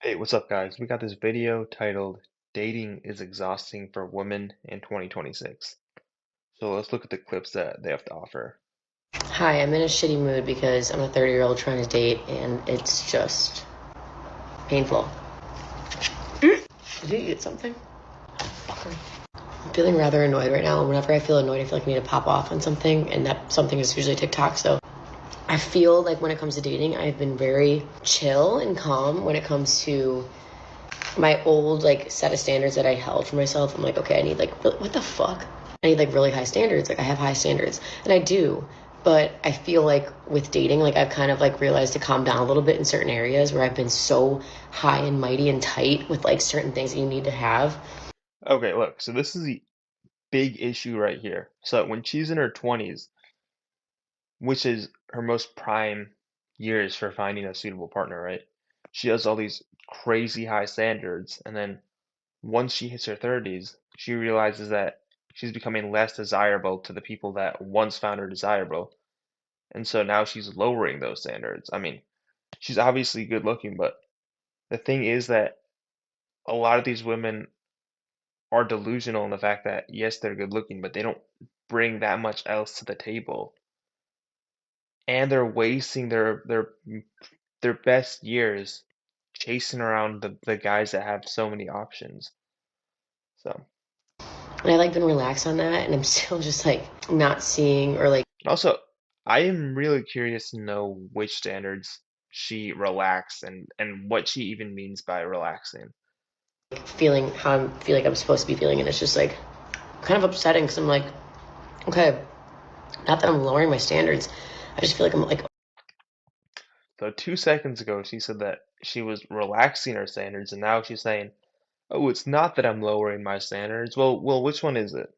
Hey, what's up, guys? We got this video titled Dating is Exhausting for Women in 2026. So let's look at the clips that they have to offer. Hi, I'm in a shitty mood because I'm a 30-year-old trying to date and it's just painful. Did you eat something? Fucker. I'm feeling rather annoyed right now, and whenever I feel annoyed, I feel like I need to pop off on something, and that something is usually TikTok. So I feel like when it comes to dating, I've been very chill and calm when it comes to my old set of standards that I held for myself. I'm like, okay, I need what the fuck? I need really high standards. Like I have high standards, and I do. But I feel like with dating, I've kind of realized to calm down a little bit in certain areas where I've been so high and mighty and tight with certain things that you need to have. Okay, look, so this is the big issue right here. So when she's in her 20s, which is her most prime years for finding a suitable partner, right? She has all these crazy high standards, and then once she hits her 30s, she realizes that she's becoming less desirable to the people that once found her desirable. And so now she's lowering those standards. I mean, she's obviously good looking, but the thing is that a lot of these women are delusional in the fact that yes, they're good looking, but they don't bring that much else to the table. And they're wasting their best years chasing around the guys that have so many options. So, And I been relaxed on that, and I'm still just not seeing or and also I am really curious to know which standards she relaxed and what she even means by relaxing. feeling how I feel like I'm supposed to be feeling, and it's just kind of upsetting because I'm like, okay, not that I'm lowering my standards. I just feel like I'm So 2 seconds ago, she said that she was relaxing her standards, and now she's saying, "Oh, it's not that I'm lowering my standards." Well, which one is it?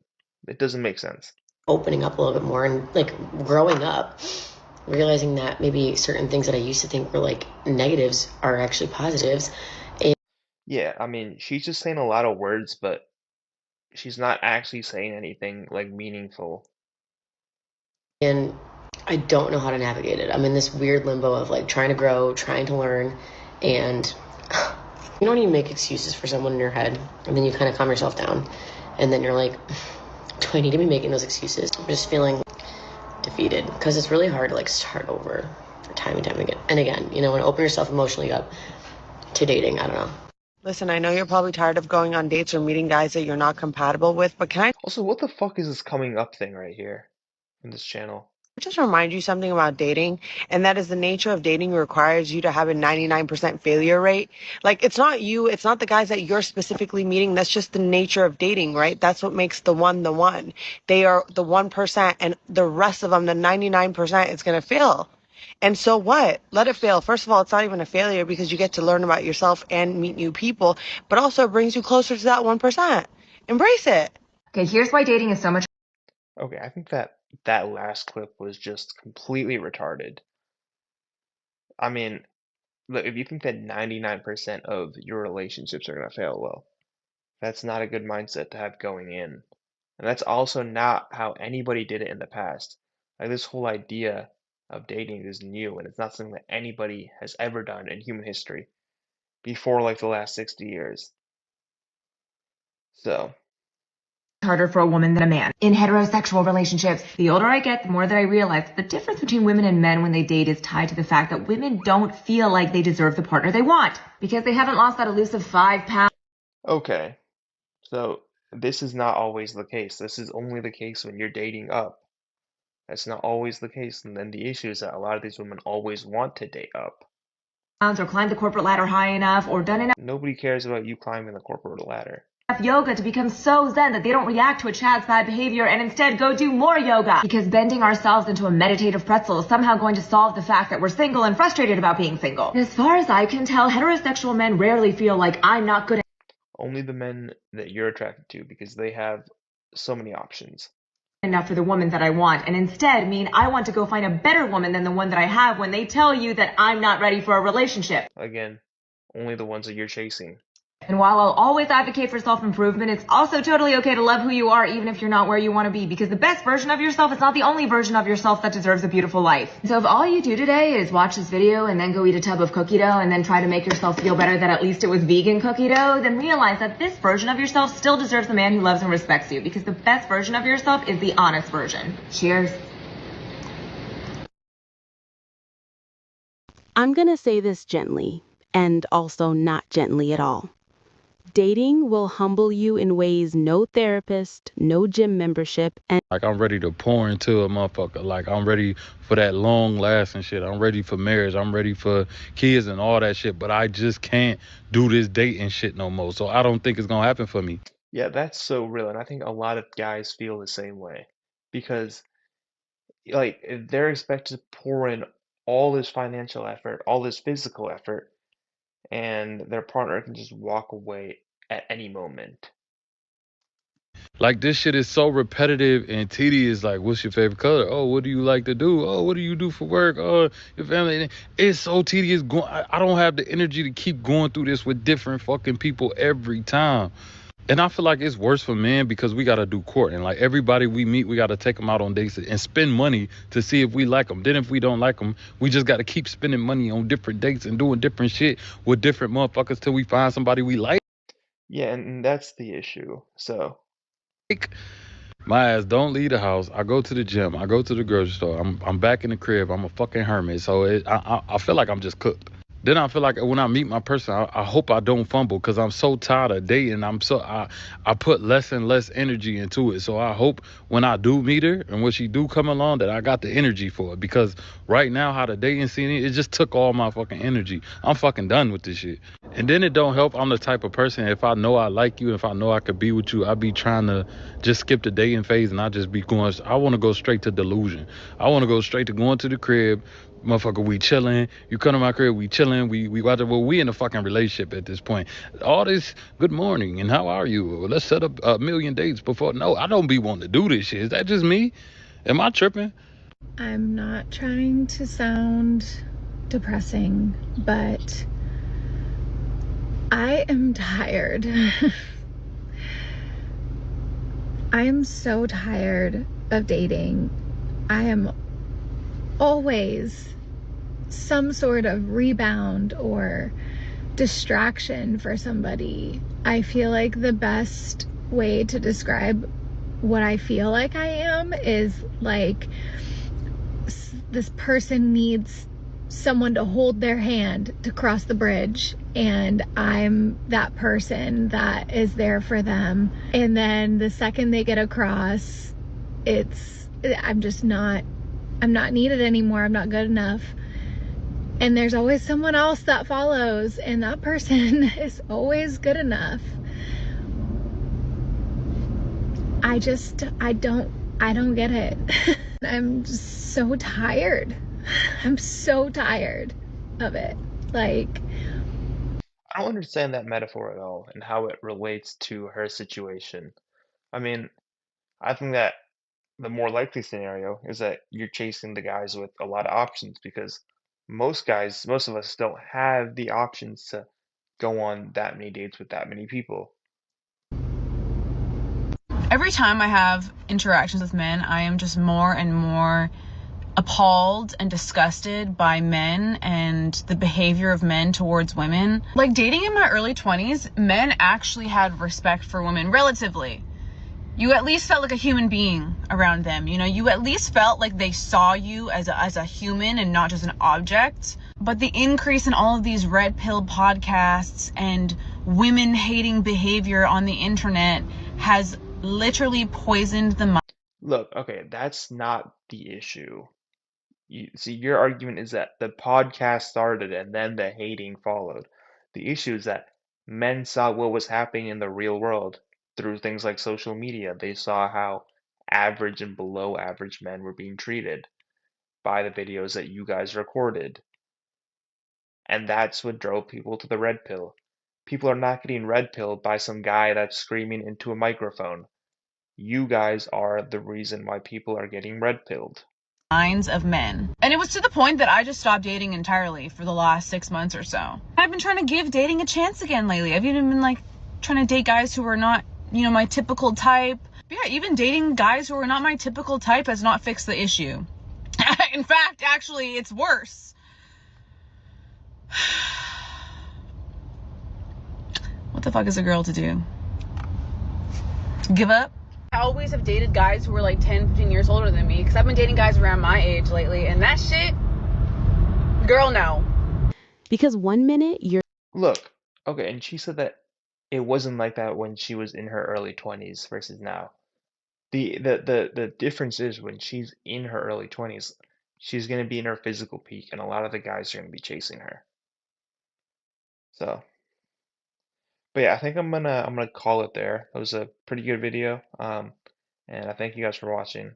It doesn't make sense. opening up a little bit more and growing up, realizing that maybe certain things that I used to think were negatives are actually positives. Yeah, I mean, she's just saying a lot of words, but she's not actually saying anything like meaningful. And I don't know how to navigate it. I'm in this weird limbo of trying to grow, trying to learn, and you don't even make excuses for someone in your head, and then you kind of calm yourself down, and then you're like, do I need to be making those excuses? I'm just feeling defeated because it's really hard to start over time and time again and again. And open yourself emotionally up to dating. I don't know. Listen, I know you're probably tired of going on dates or meeting guys that you're not compatible with, but can I Also, what the fuck is this coming up thing right here in this channel? just remind you something about dating? And that is the nature of dating requires you to have a 99% failure rate. It's not you, it's not the guys that you're specifically meeting. That's just the nature of dating, right? That's what makes the one the one. They are the 1%, and the rest of them, the 99%, is going to fail. And so what? Let it fail. First of all, it's not even a failure because you get to learn about yourself and meet new people, but also it brings you closer to that 1%. Embrace it. Okay, here's why dating is so much. Okay, I think that last clip was just completely retarded. I mean, look, if you think that 99% of your relationships are gonna fail, well, that's not a good mindset to have going in. And that's also not how anybody did it in the past. Like this whole idea of dating is new and it's not something that anybody has ever done in human history before like the last 60 years. So, Harder for a woman than a man. In heterosexual relationships, the older I get, the more that I realize the difference between women and men when they date is tied to the fact that women don't feel like they deserve the partner they want because they haven't lost that elusive 5 pounds. okay. So this is not always the case. This is only the case when you're dating up. That's not always the case. And then the issue is that a lot of these women always want to date up. Or climbed the corporate ladder high enough or done enough Nobody cares about you climbing the corporate ladder. yoga to become so zen that they don't react to a chad's bad behavior and instead go do more yoga. Because bending ourselves into a meditative pretzel is somehow going to solve the fact that we're single and frustrated about being single. And as far as I can tell, heterosexual men rarely feel like I'm not good Only the men that you're attracted to because they have so many options. enough for the woman that I want, and instead mean I want to go find a better woman than the one that I have when they tell you that I'm not ready for a relationship. Again, only the ones that you're chasing. And while I'll always advocate for self-improvement, it's also totally okay to love who you are even if you're not where you want to be, because the best version of yourself is not the only version of yourself that deserves a beautiful life. So if all you do today is watch this video and then go eat a tub of cookie dough and then try to make yourself feel better that at least it was vegan cookie dough, then realize that this version of yourself still deserves a man who loves and respects you, because the best version of yourself is the honest version. Cheers. I'm going to say this gently, and also not gently at all. Dating will humble you in ways no therapist, no gym membership, and Like, I'm ready to pour into a motherfucker. Like, I'm ready for that long lasting shit. I'm ready for marriage. I'm ready for kids and all that shit. But I just can't do this dating shit no more. So I don't think it's gonna happen for me. Yeah, that's so real, and I think a lot of guys feel the same way because, like, if they're expected to pour in all this financial effort, all this physical effort, and their partner can just walk away at any moment. Like, this shit is so repetitive and tedious. Like, what's your favorite color? Oh, what do you like to do? Oh, what do you do for work? Oh, your family. It's so tedious. I don't have the energy to keep going through this with different fucking people every time. And I feel like it's worse for men because we got to do courting. Like, everybody we meet, we got to take them out on dates and spend money to see if we like them. Then if we don't like them, we just got to keep spending money on different dates and doing different shit with different motherfuckers till we find somebody we like. Yeah, and that's the issue. So, My ass don't leave the house. I go to the gym. I go to the grocery store. I'm back in the crib. I'm a fucking hermit. So I feel like I'm just cooked. Then I feel like when I meet my person, I hope I don't fumble because I'm so tired of dating. I put less and less energy into it. So I hope when I do meet her and when she do come along that I got the energy for it. Because right now how the dating scene is, it just took all my fucking energy. I'm fucking done with this shit. And then it don't help. I'm the type of person, if I know I like you, if I know I could be with you, I be trying to just skip the dating phase and I just be going. I want to go straight to delusion. I want to go straight to going to the crib. Motherfucker, we chilling. You come to my crib, we chilling. We watch it. Well, we in a fucking relationship at this point. All this good morning and how are you? Well, let's set up a million dates before. No, I don't be wanting to do this shit. Is that just me? Am I tripping? I'm not trying to sound depressing, but I am tired. I am so tired of dating. I am always some sort of rebound or distraction for somebody. I feel like the best way to describe what I feel like I am is like this person needs someone to hold their hand to cross the bridge, and I'm that person that is there for them. And then the second they get across, I'm not needed anymore. I'm not good enough. And there's always someone else that follows, and that person is always good enough. I don't get it. I'm just so tired. I'm so tired of it. Like, I don't understand that metaphor at all and how it relates to her situation. I mean, I think that the more likely scenario is that you're chasing the guys with a lot of options because most of us don't have the options to go on that many dates with that many people. Every time I have interactions with men, I am just more and more appalled and disgusted by men and the behavior of men towards women. Like, dating in my early 20s, men actually had respect for women, relatively. You at least felt like a human being around them. You know, you at least felt like they saw you as a human and not just an object. But the increase in all of these red pill podcasts and women hating behavior on the internet has literally poisoned the mind. Look, okay, that's not the issue. You see, your argument is that the podcast started and then the hating followed. The issue is that men saw what was happening in the real world through things like social media. They saw how average and below average men were being treated by the videos that you guys recorded. And that's what drove people to the red pill. People are not getting red pilled by some guy that's screaming into a microphone. You guys are the reason why people are getting red pilled. minds of men. And it was to the point that I just stopped dating entirely for the last 6 months or so. I've been trying to give dating a chance again lately. I've even been like trying to date guys who are not, you know, my typical type. But yeah, even dating guys who are not my typical type has not fixed the issue. In fact, actually, it's worse. What the fuck is a girl to do? Give up? I always have dated guys who were like 10, 15 years older than me, because I've been dating guys around my age lately, and that shit, girl, no. Because one minute you're Look, okay, and she said that it wasn't like that when she was in her early 20s versus now. The difference is when she's in her early 20s, she's going to be in her physical peak, and a lot of the guys are going to be chasing her. So, but yeah, I think I'm gonna call it there. That was a pretty good video. And I thank you guys for watching.